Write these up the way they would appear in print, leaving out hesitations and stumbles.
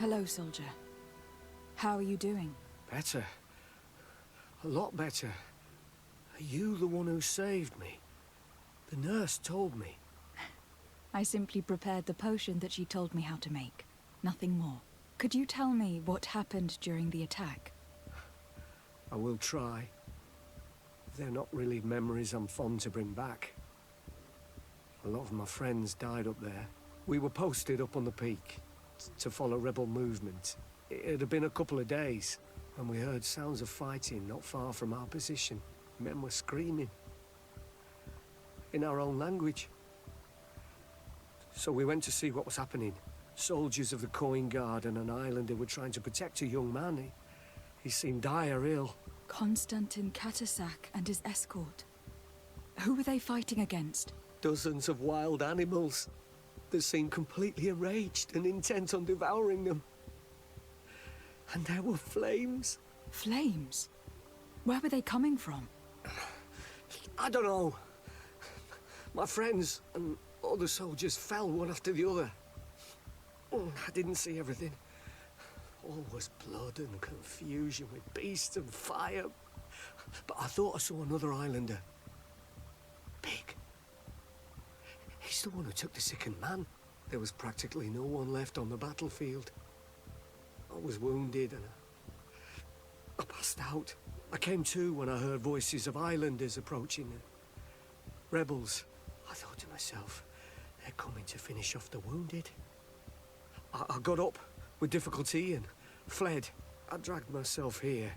Hello, soldier. How are you doing? Better. A lot better. Are you the one who saved me? The nurse told me. I simply prepared the potion that she told me how to make. Nothing more. Could you tell me what happened during the attack? I will try. They're not really memories I'm fond to bring back. A lot of my friends died up there. We were posted up on the peak to follow rebel movement. It had been a couple of days, and we heard sounds of fighting not far from our position. Men were screaming. In our own language. So we went to see what was happening. Soldiers of the Coin Guard and an islander were trying to protect a young man. He seemed dire ill. Constantin and his escort. Who were they fighting against? Dozens of wild animals. They seemed completely enraged and intent on devouring them. And there were flames. Flames? Where were they coming from? I don't know. My friends and other soldiers fell one after the other. I didn't see everything. All was blood and confusion with beasts and fire. But I thought I saw another islander. Big. He's the one who took the sickened man. There was practically no one left on the battlefield. I was wounded and I passed out. I came to when I heard voices of islanders approaching. Rebels. I thought to myself, they're coming to finish off the wounded. I got up with difficulty and fled. I dragged myself here.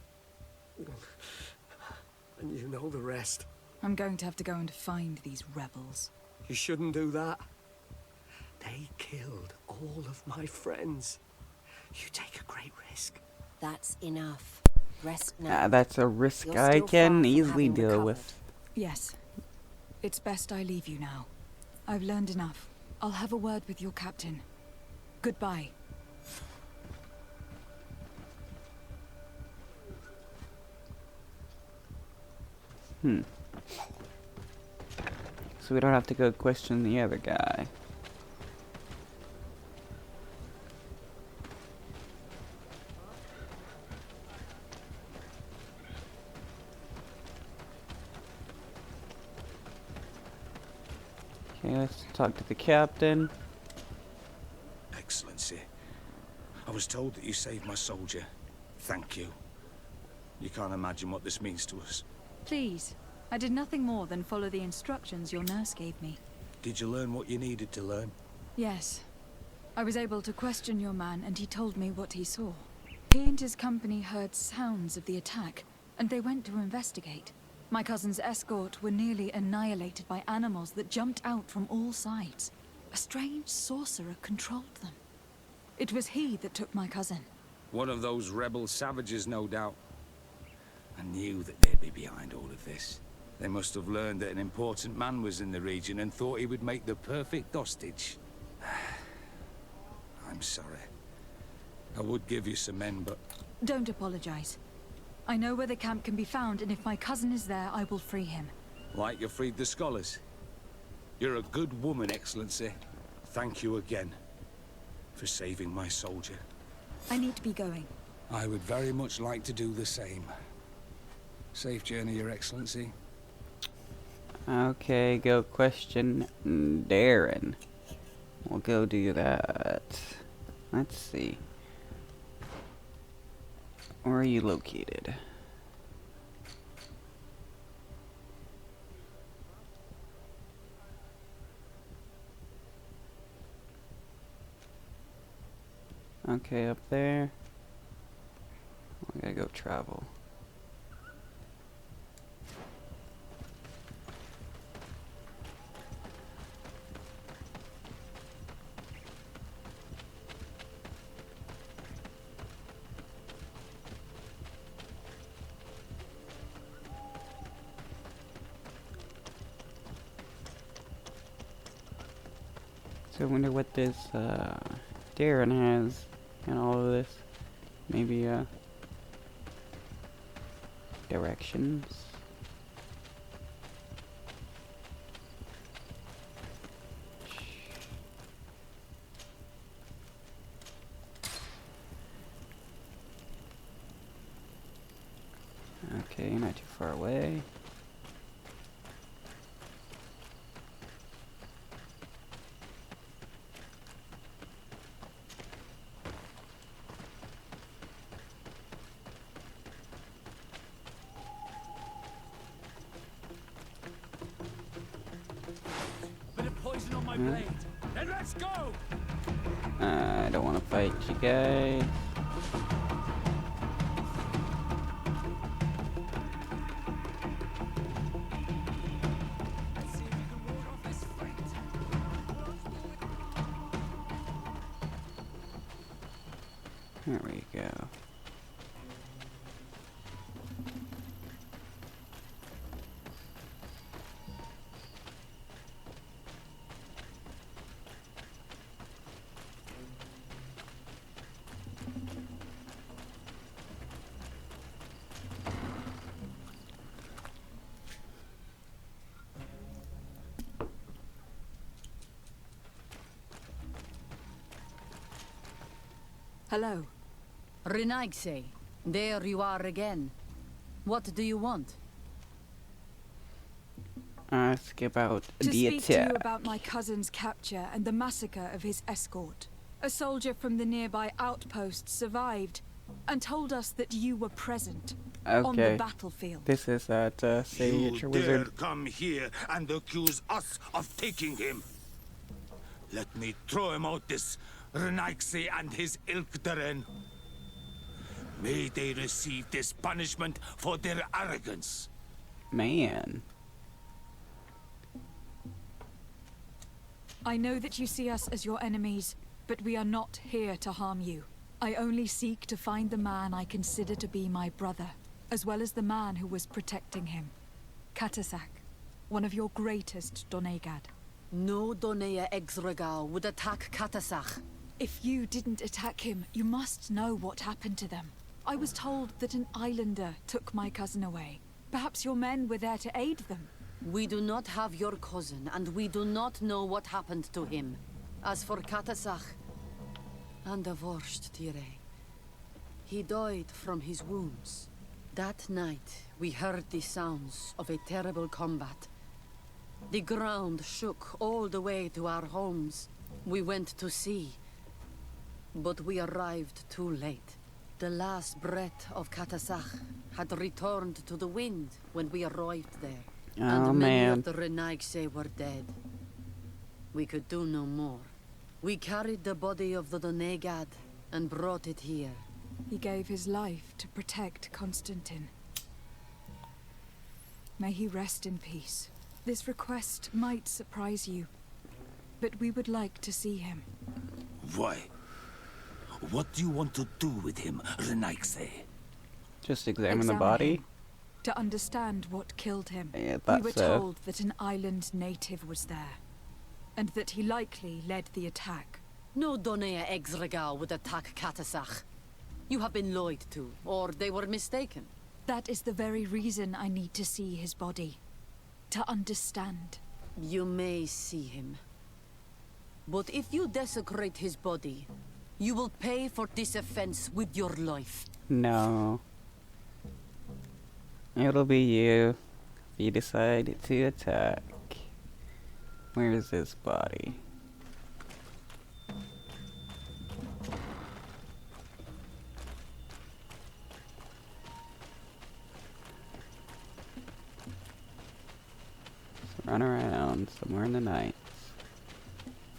And you know the rest. I'm going to have to go and find these rebels. You shouldn't do that. They killed all of my friends. You take a great risk. That's enough. Rest now. That's a risk You're I still far can from easily having deal recovered. with. Yes. It's best I leave you now. I've learned enough. I'll have a word with your captain. Goodbye. So we don't have to go question the other guy. Okay, let's talk to the captain. Excellency, I was told that you saved my soldier. Thank you. You can't imagine what this means to us. Please. I did nothing more than follow the instructions your nurse gave me. Did you learn what you needed to learn? Yes. I was able to question your man, and he told me what he saw. He and his company heard sounds of the attack, and they went to investigate. My cousin's escort were nearly annihilated by animals that jumped out from all sides. A strange sorcerer controlled them. It was he that took my cousin. One of those rebel savages, no doubt. I knew that they'd be behind all of this. They must have learned that an important man was in the region and thought he would make the perfect hostage. I'm sorry. I would give you some men, but... Don't apologize. I know where the camp can be found, and if my cousin is there, I will free him. Like you freed the scholars. You're a good woman, Excellency. Thank you again for saving my soldier. I need to be going. I would very much like to do the same. Safe journey, Your Excellency. Okay, go question Darren. We'll go do that. Let's see. Where are you located? Okay, up there. We gotta go travel. So I wonder what this Darren has in all of this. Maybe directions. Okay, not too far away. Bit of poison on my blade. Then let's go! I don't want to fight you guys. Let's see if you can ward off this fate. There we go. Hello. Renaigse, there you are again. What do you want? Ask about To the speak to you attack. about my cousin's capture and the massacre of his escort. A soldier from the nearby outpost survived and told us that you were present on the Okay. battlefield. This is that Sage You Wizard. dare come here and accuse us of taking him? Let me throw him out this Renaigse and his Ilkderen. May they receive this punishment for their arrogance. Man. I know that you see us as your enemies, but we are not here to harm you. I only seek to find the man I consider to be my brother, as well as the man who was protecting him. Katasak, one of your greatest Donegad. No Donea Exregal would attack Katasach. If you didn't attack him, you must know what happened to them. I was told that an islander took my cousin away. Perhaps your men were there to aid them. We do not have your cousin, and we do not know what happened to him. As for Katasach, and the Vorst Tire, he died from his wounds. That night, we heard the sounds of a terrible combat. The ground shook all the way to our homes. We went to see, but we arrived too late. The last breath of Katasach had returned to the wind when we arrived there. Oh And many man. of the Renaigse were dead. We could do no more. We carried the body of the Donegad and brought it here. He gave his life to protect Constantin. May he rest in peace. This request might surprise you, but we would like to see him. Why? What do you want to do with him, Renaigse? Just examine the Examine body. him, to understand what killed him. Yeah, We were that's so. told that an island native was there, and that he likely led the attack. No Donea Exregal would attack Katasach. You have been lied to, or they were mistaken. That is the very reason I need to see his body. To understand. You may see him. But if you desecrate his body, you will pay for this offense with your life. No. It'll be you if you decide to attack. Where is his body? Just run around somewhere in the night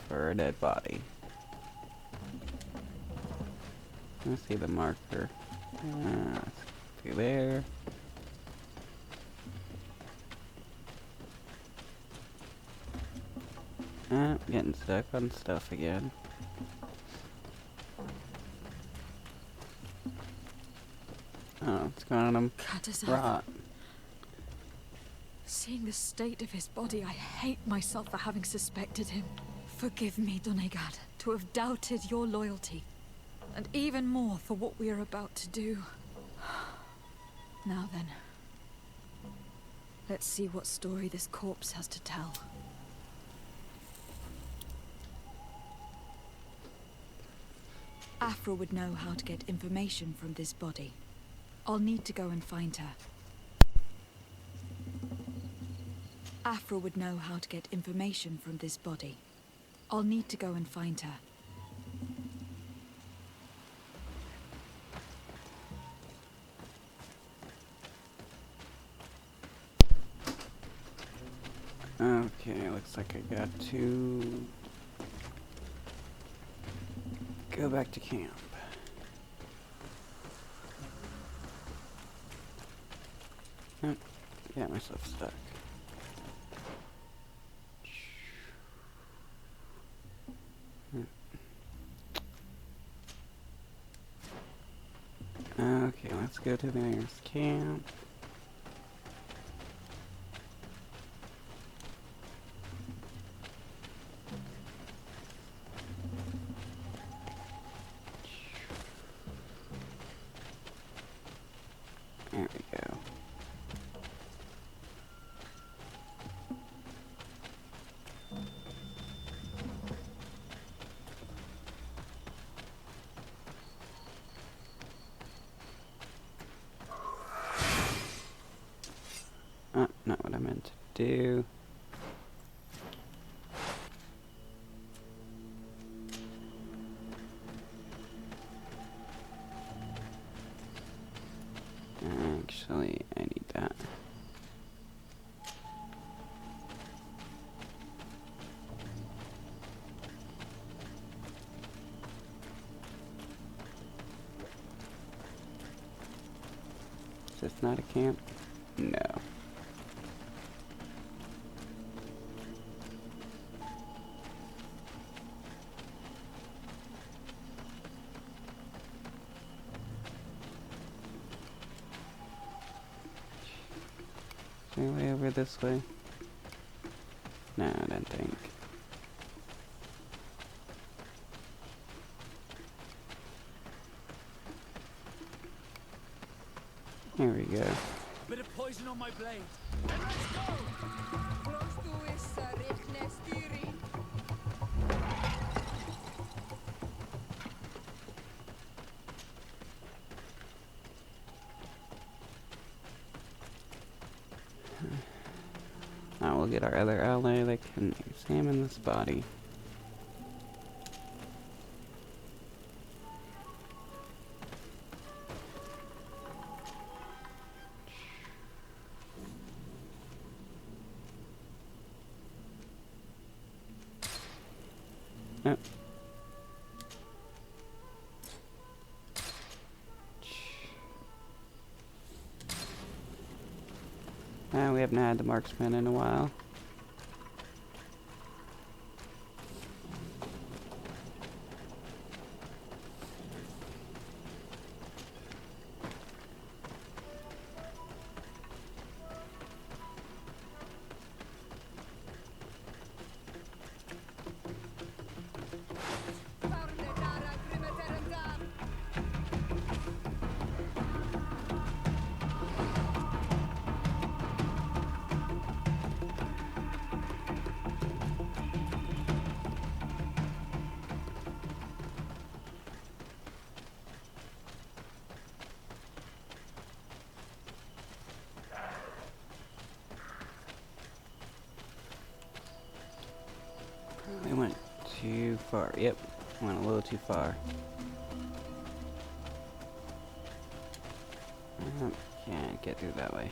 for a dead body. Let's see the marker. Through there. Getting stuck on stuff again. Oh, it's going on Katasak. rot. Seeing the state of his body, I hate myself for having suspected him. Forgive me, Donegad, to have doubted your loyalty. And even more for what we are about to do. Now then. Let's see what story this corpse has to tell. Afra would know how to get information from this body. I'll need to go and find her. Afra would know how to get information from this body. I'll need to go and find her. Okay, looks like I got to go back to camp. Oh, got myself stuck. Okay, let's go to the nearest camp. There we go. Not what I meant to do. Actually, I need that. Is this not a camp? No. Any way over this way? No, I don't think. Here we go. Bit of poison on my blade. Now we'll get our other ally that can examine this body. Yep. We haven't had the marksman in a while. We went too far. Yep, went a little too far. Can't get through that way.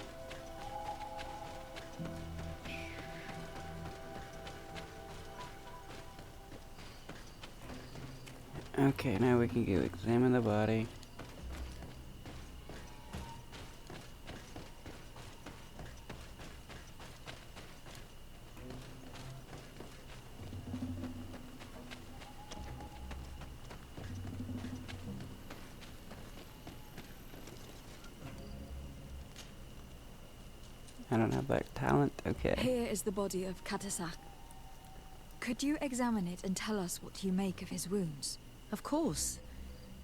Okay, now we can go examine the body. I don't have that talent. Okay. Here is the body of Katasak. Could you examine it and tell us what you make of his wounds? Of course.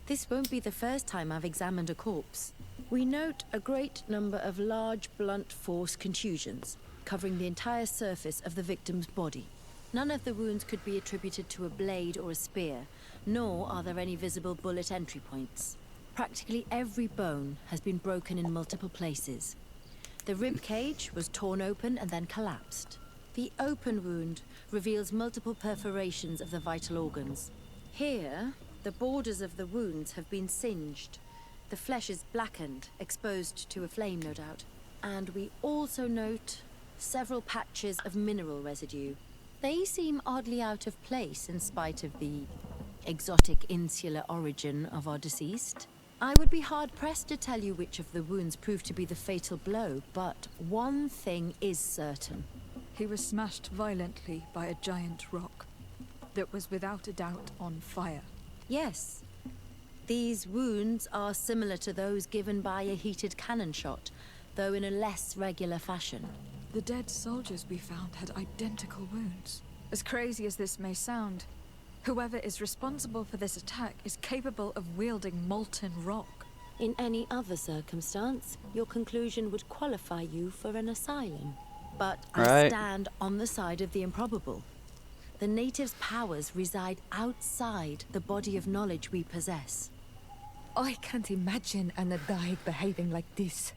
This won't be the first time I've examined a corpse. We note a great number of large, blunt force contusions, covering the entire surface of the victim's body. None of the wounds could be attributed to a blade or a spear, nor are there any visible bullet entry points. Practically every bone has been broken in multiple places. The rib cage was torn open and then collapsed. The open wound reveals multiple perforations of the vital organs. Here, the borders of the wounds have been singed. The flesh is blackened, exposed to a flame, no doubt. And we also note several patches of mineral residue. They seem oddly out of place in spite of the exotic insular origin of our deceased. I would be hard-pressed to tell you which of the wounds proved to be the fatal blow, but one thing is certain. He was smashed violently by a giant rock that was without a doubt on fire. Yes. These wounds are similar to those given by a heated cannon shot, though in a less regular fashion. The dead soldiers we found had identical wounds. As crazy as this may sound, whoever is responsible for this attack is capable of wielding molten rock. In any other circumstance, your conclusion would qualify you for an asylum. But I Right. stand on the side of the improbable. The natives' powers reside outside the body of knowledge we possess. I can't imagine an Adaig behaving like this.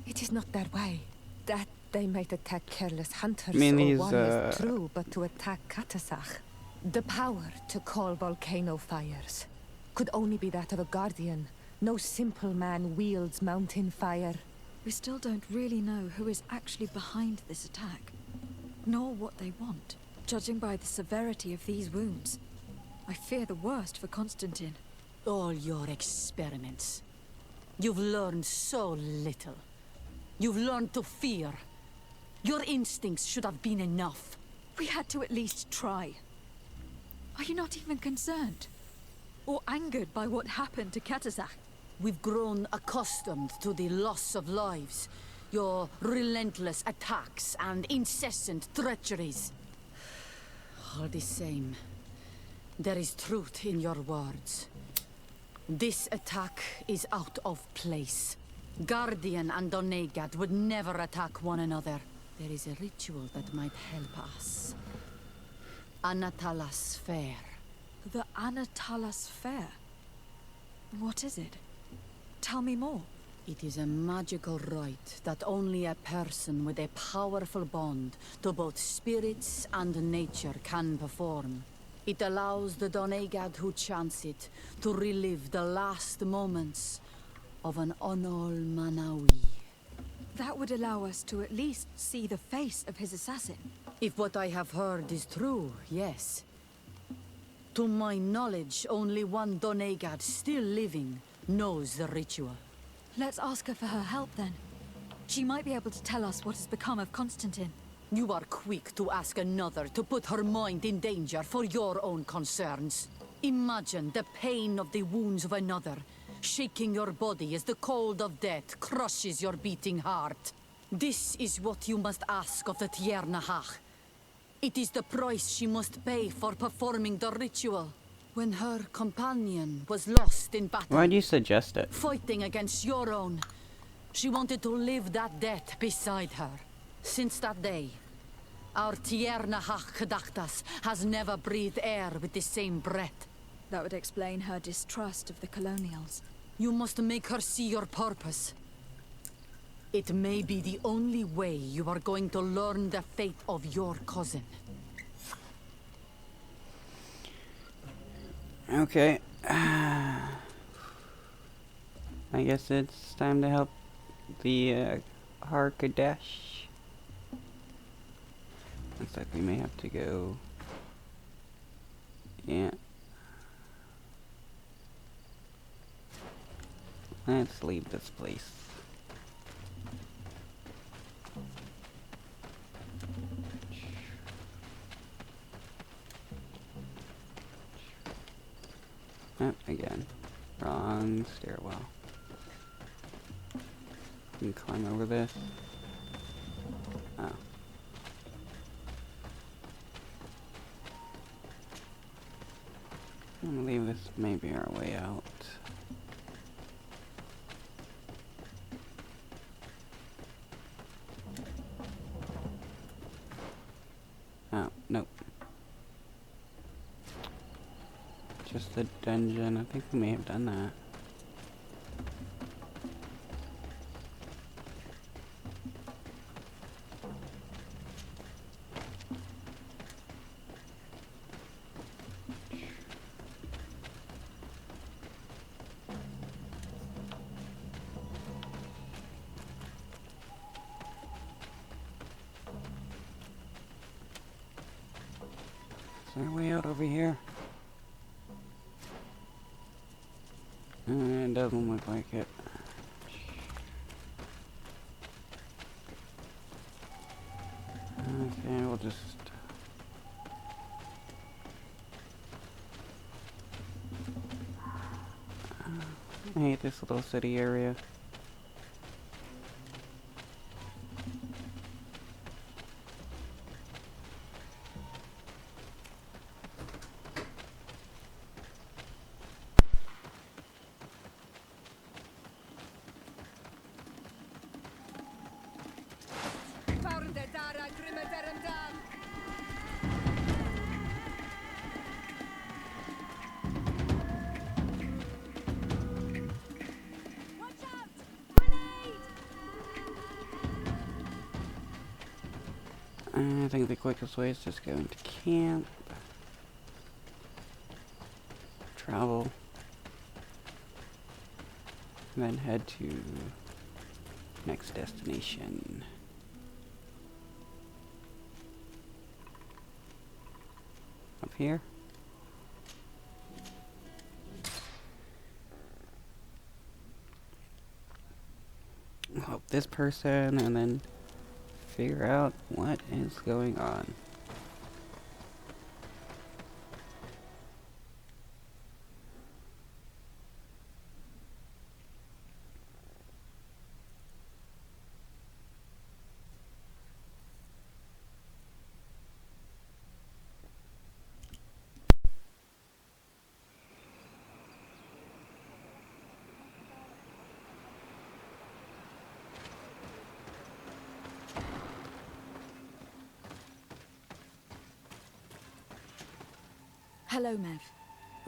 It is not their way. That they might attack careless hunters I mean, or these, one is true, but to attack Katasach, the power to call volcano fires, could only be that of a guardian. No simple man wields mountain fire. We still don't really know who is actually behind this attack, nor what they want, judging by the severity of these wounds. I fear the worst for Constantin. All your experiments. You've learned so little. You've learned to fear. Your instincts should have been enough. We had to at least try. Are you not even concerned? Or angered by what happened to Katasach? We've grown accustomed to the loss of lives, your relentless attacks and incessant treacheries. All the same, there is truth in your words. This attack is out of place. Guardian and Donegad would never attack one another. There is a ritual that might help us. Anatalas Fair. The Anatalas Fair? What is it? Tell me more. It is a magical rite that only a person with a powerful bond to both spirits and nature can perform. It allows the Donegad who chants it to relive the last moments of an Onol Manawi. That would allow us to at least see the face of his assassin. If what I have heard is true, yes. To my knowledge, only one Donegad still living knows the ritual. Let's ask her for her help then. She might be able to tell us what has become of Constantin. You are quick to ask another to put her mind in danger for your own concerns. Imagine the pain of the wounds of another, shaking your body as the cold of death crushes your beating heart. This is what you must ask of the Tiernahach. It is the price she must pay for performing the ritual. When her companion was lost in battle, Why'd you suggest it? fighting against your own, she wanted to live that death beside her. Since that day, our Tiernahach Kadachtas has never breathed air with the same breath. That would explain her distrust of the colonials. You must make her see your purpose. It may be the only way you are going to learn the fate of your cousin. Okay. I guess it's time to help the Harkadesh. Looks like we may have to go. Yeah. Let's leave this place. Oh, again. Wrong stairwell. You can climb over this. Oh. I believe this may be our way out. Oh, nope. Just the dungeon. I think we may have done that. there a way out over here? It doesn't look like it. Okay, we'll just... I hate this little city area. I think the quickest way is just go into camp, travel, and then head to next destination. Up here. Help this person and then figure out what is going on. Hello, Mev.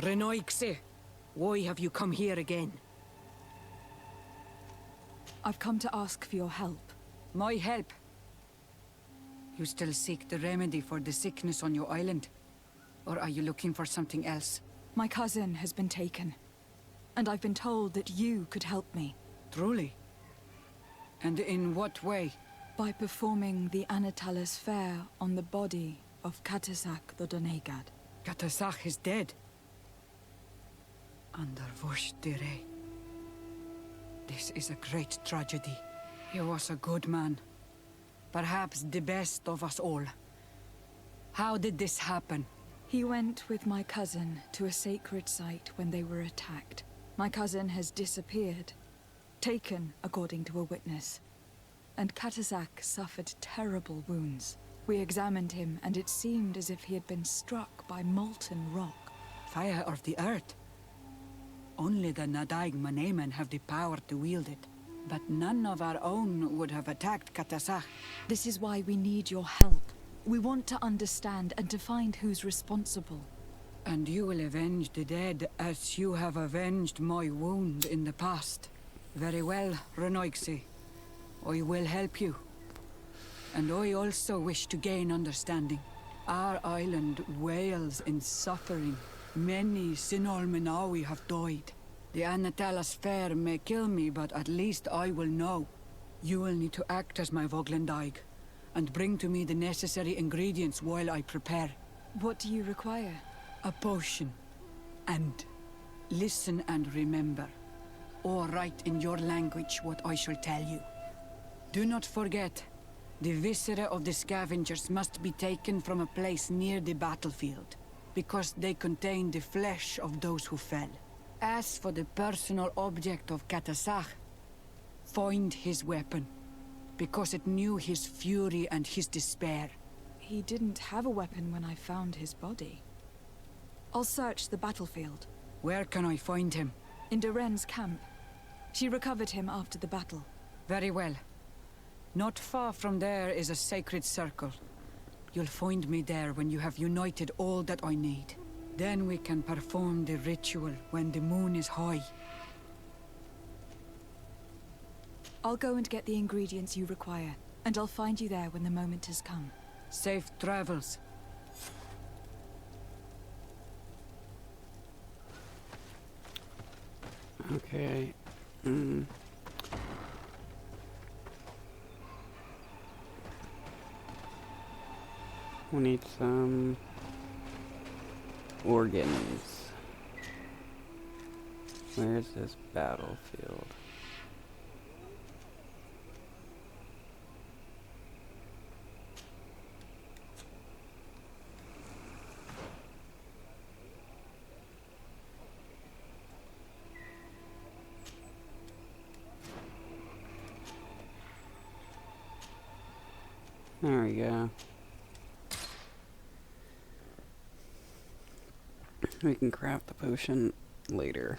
Renoixe, why have you come here again? I've come to ask for your help. My help? You still seek the remedy for the sickness on your island? Or are you looking for something else? My cousin has been taken, and I've been told that you could help me. Truly? And in what way? By performing the Anatalis fair on the body of Katasak the Donegad. Katasach is dead. Under Voshtire. This is a great tragedy. He was a good man. Perhaps the best of us all. How did this happen? He went with my cousin to a sacred site when they were attacked. My cousin has disappeared. Taken, according to a witness. And Katasak suffered terrible wounds. We examined him, and it seemed as if he had been struck by molten rock. Fire of the earth? Only the Nadaig Manemen have the power to wield it. But none of our own would have attacked Katasach. This is why we need your help. We want to understand and to find who's responsible. And you will avenge the dead as you have avenged my wound in the past. Very well, Renoixe. I will help you. And I also wish to gain understanding. Our island wails in suffering. Many Sinol Menawi have died. The Anatalas fair may kill me, but at least I will know. You will need to act as my Voglendaig, and bring to me the necessary ingredients while I prepare. What do you require? A potion. And listen and remember, or write in your language what I shall tell you. Do not forget, the viscera of the scavengers must be taken from a place near the battlefield, because they contain the flesh of those who fell. As for the personal object of Katasach, find his weapon, because it knew his fury and his despair. He didn't have a weapon when I found his body. I'll search the battlefield. Where can I find him? In Doren's camp. She recovered him after the battle. Very well. Not far from there is a sacred circle. You'll find me there when you have united all that I need. Then we can perform the ritual when the moon is high. I'll go and get the ingredients you require, and I'll find you there when the moment has come. Safe travels. Okay. We need some organs. Where's this battlefield? There we go. We can craft the potion later.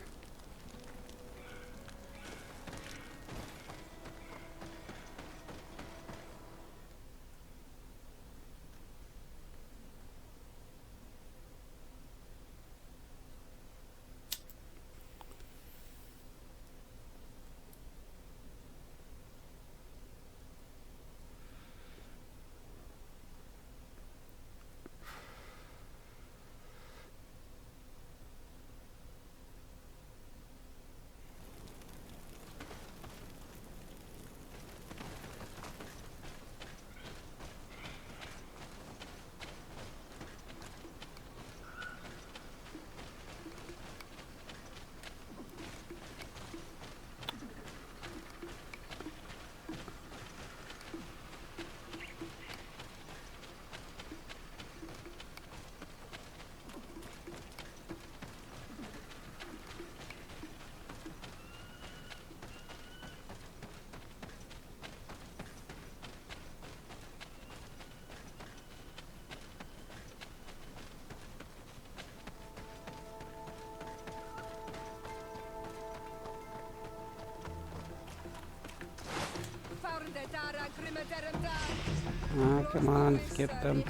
Oh, come on, skip them.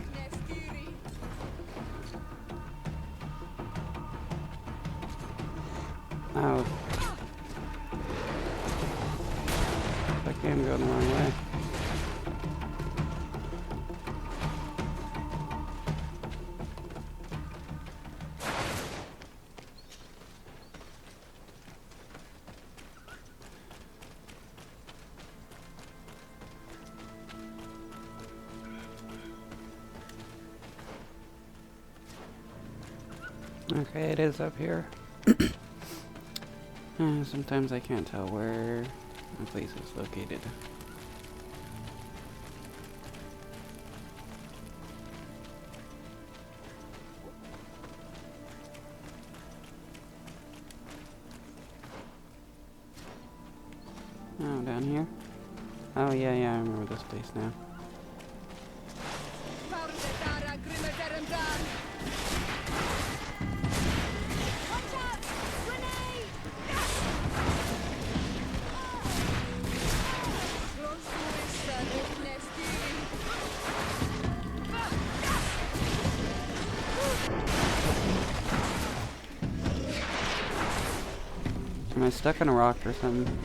Oh. I can't go the wrong way. Okay, it is up here. Sometimes I can't tell where a place is located. Oh, down here? Oh, yeah, I remember this place now. Am I stuck on a rock or something?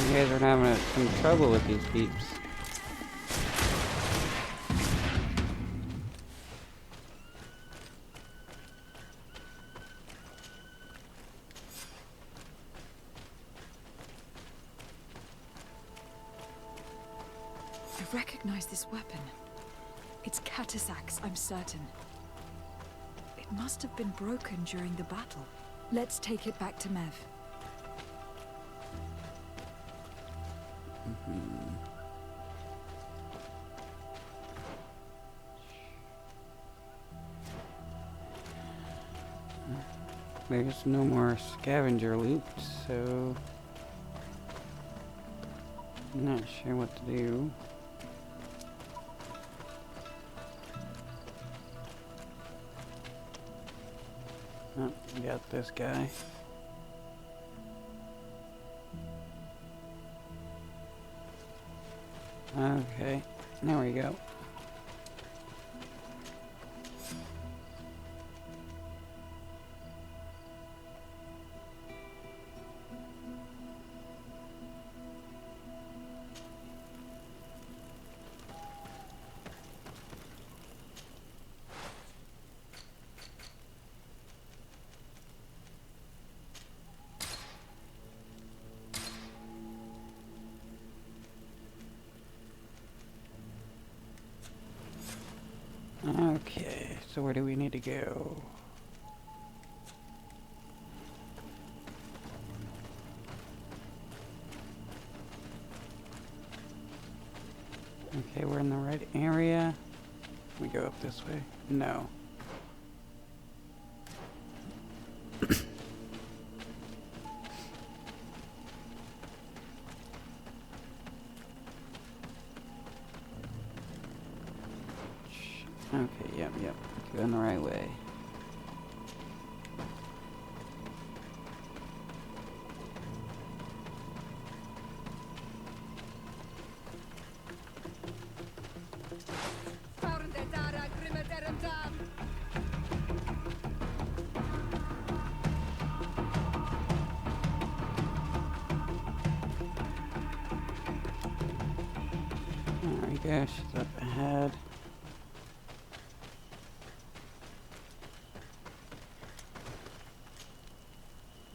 You guys are having some trouble with these peeps. I recognize this weapon. It's Catasac's, I'm certain. It must have been broken during the battle. Let's take it back to Mev. There's no more scavenger loot, so I'm not sure what to do. Oh, we got this guy. Okay, there we go. Okay, so where do we need to go? Okay, we're in the right area. Can we go up this way? No. Okay, yep. Going the right way. There we go, she's up ahead.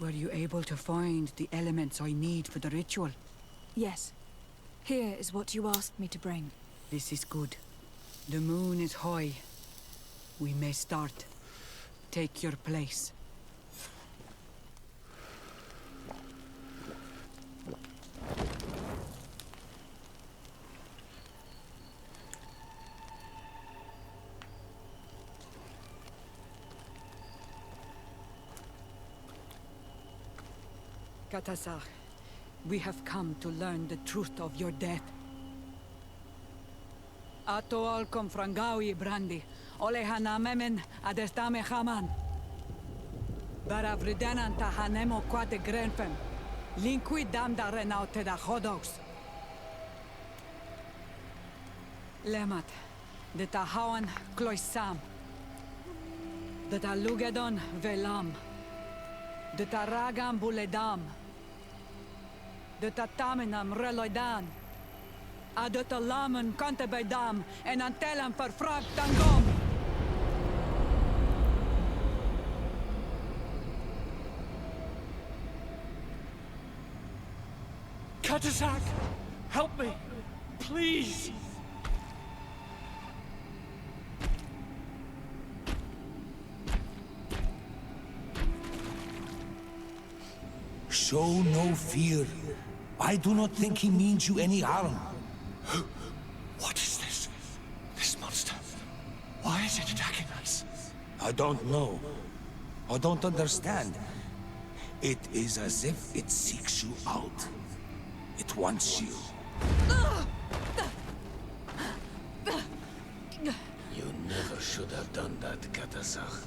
Were you able to find the elements I need for the ritual? Yes. Here is what you asked me to bring. This is good. The moon is high. We may start. Take your place. Katasar, we have come to learn the truth of your death. Ato al confrangawi brandi, ole hanamemen adestame haman. Baravridenan tahanemo quate grenfem, linqui damda renaute da hodos. Lemat, de tahawan kloisam, de talugedon velam, de taragam buledam, de tatamenam reloidan, de talamen kantebeidam, en antelam verfragt tangom. Katasak! Help me! Please! Show no fear. I do not think he means you any harm. What is this? This monster? Why is it attacking us? I don't know. I don't understand. It is as if it seeks you out. It wants you. You never should have done that, Katasach.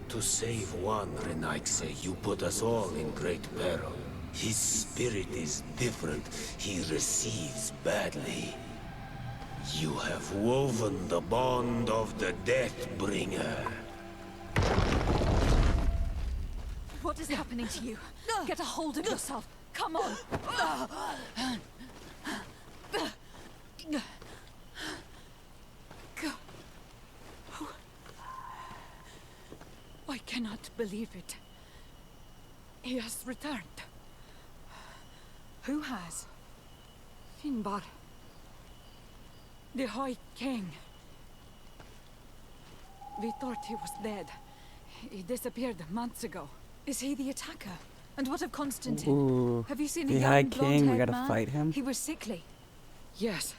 To save one, Renaikse, you put us all in great peril. His spirit is different. He receives badly. You have woven the bond of the Deathbringer. What is happening to you? Get a hold of yourself. Come on. I cannot believe it. He has returned. Who has? Vinbarr. The High King. We thought he was dead. He disappeared months ago. Is he the attacker? And what of Constantin? Ooh, Have you seen the a High young King, we blonde-haired gotta man? fight him? He was sickly. Yes.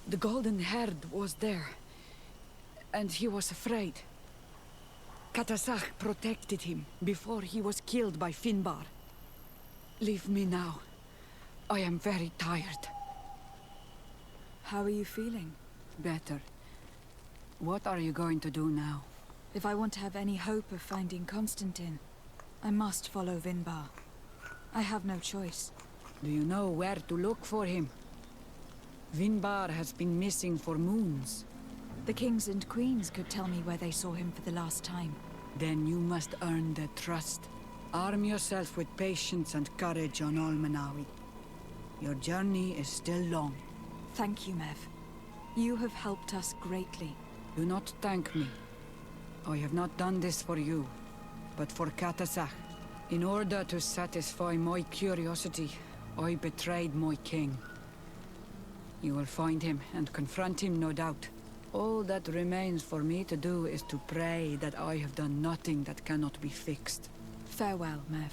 The Golden Herd was there. And he was afraid. Katasach protected him before he was killed by Vinbarr. Leave me now. I am very tired. How are you feeling? Better. What are you going to do now? If I want to have any hope of finding Constantin, I must follow Vinbarr. I have no choice. Do you know where to look for him? Vinbarr has been missing for moons. The kings and queens could tell me where they saw him for the last time. Then you must earn their trust. Arm yourself with patience and courage on Almanawi. Your journey is still long. Thank you, Mev. You have helped us greatly. Do not thank me. I have not done this for you, but for Katasach. In order to satisfy my curiosity, I betrayed my king. You will find him and confront him, no doubt. All that remains for me to do is to pray that I have done nothing that cannot be fixed. Farewell, Mev.